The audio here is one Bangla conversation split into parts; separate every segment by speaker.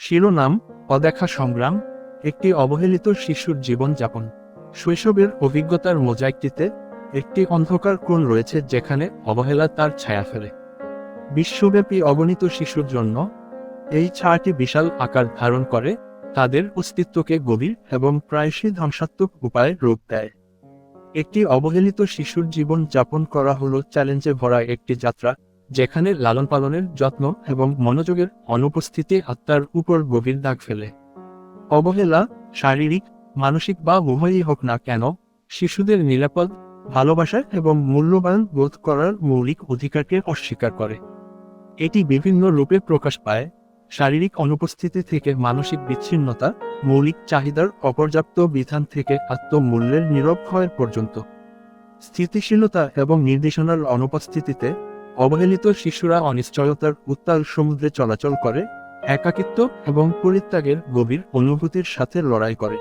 Speaker 1: শিরোনাম: অদেখা সংগ্রাম, একটি অবহেলিত শিশুর জীবনযাপন। শৈশবের অভিজ্ঞতার মোজাইকটিতে একটি অন্ধকার কোণ রয়েছে যেখানে অবহেলা তার ছায়া ফেলে। বিশ্বব্যাপী অগণিত শিশুর জন্য এই ছায়াটি বিশাল আকার ধারণ করে, তাদের অস্তিত্বকে গভীর এবং প্রায়শই ধ্বংসাত্মক উপায়ে রূপ দেয়। একটি অবহেলিত শিশুর জীবন যাপন করা হলো চ্যালেঞ্জে ভরা একটি যাত্রা, যেখানে লালন পালনের যত্ন এবং মনোযোগের অনুপস্থিতি আত্মার উপর গভীর দাগ ফেলে। অবহেলা, শারীরিক, মানসিক বা উভয়ই হোক না কেন, শিশুদের নিরাপদ, ভালোবাসা এবং মূল্যবান বোধ করার মৌলিক অধিকারকে অস্বীকার করে। এটি বিভিন্ন রূপে প্রকাশ পায়: শারীরিক অনুপস্থিতি থেকে মানসিক বিচ্ছিন্নতা, মৌলিক চাহিদার অপর্যাপ্ত বিধান থেকে আত্মমূল্যের নীরব ক্ষয় পর্যন্ত। স্থিতিশীলতা এবং নির্দেশনার অনুপস্থিতিতে অবহেলিত শিশুরা অনিশ্চয়তার উত্তাল সমুদ্রে চলাচল করে, একাকিত্ব এবং পরিত্যাগের গভীর অনুভূতির সাথে লড়াই করে।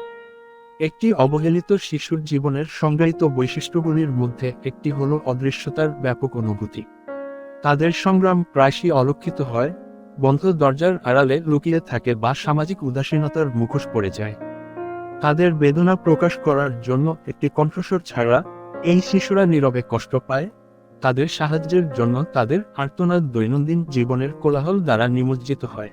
Speaker 1: একটি অবহেলিত শিশুর জীবনের সংজ্ঞায়িত বৈশিষ্ট্যগুলির মধ্যে একটি হল অদৃশ্যতার ব্যাপক অনুভূতি। তাদের সংগ্রাম প্রায়শই অলক্ষিত হয়, বন্ধ দরজার আড়ালে লুকিয়ে থাকে বা সামাজিক উদাসীনতার মুখোশ পড়ে যায়। তাদের বেদনা প্রকাশ করার জন্য একটি কণ্ঠস্বর ছাড়া এই শিশুরা নীরবে কষ্ট পায়। তাদের সাহায্যের জন্য তাদের আর্তনাদ দৈনন্দিন জীবনের কোলাহল দ্বারা নিমজ্জিত হয়।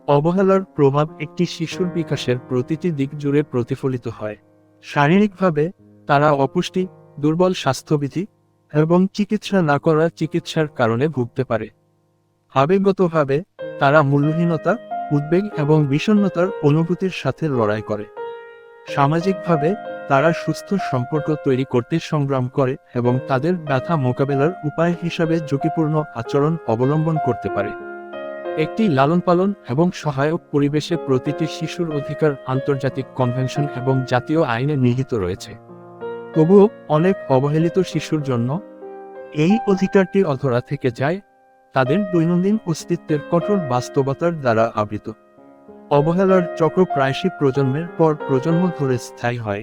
Speaker 1: অবহেলার প্রভাব একটি শিশুর বিকাশের প্রতিটি দিক জুড়ে প্রতিফলিত হয়। শারীরিকভাবে তারা অপুষ্টি, দুর্বল স্বাস্থ্যবিধি এবং চিকিৎসা না করা চিকিৎসার কারণে ভুগতে পারে। আবেগগতভাবে তারা মূল্যহীনতা, উদ্বেগ এবং বিষণ্ণতার অনুভূতির সাথে লড়াই করে। সামাজিকভাবে তারা সুস্থ সম্পর্ক তৈরি করতে সংগ্রাম করে এবং তাদের ব্যথা মোকাবেলার উপায় হিসাবে ঝুঁকিপূর্ণ আচরণ অবলম্বন করতে পারে। একটি লালন পালন এবং সহায়ক পরিবেশে প্রতিটি শিশুর অধিকার আন্তর্জাতিক কনভেনশন এবং জাতীয় আইনে নিহিত রয়েছে। তবুও অনেক অবহেলিত শিশুর জন্য এই অধিকারটি অধরা থেকে যায়, তাদের দৈনন্দিন অস্তিত্বের কঠোর বাস্তবতার দ্বারা আবৃত। অবহেলার চক্র প্রায়শই প্রজন্মের পর প্রজন্ম ধরে স্থায়ী হয়,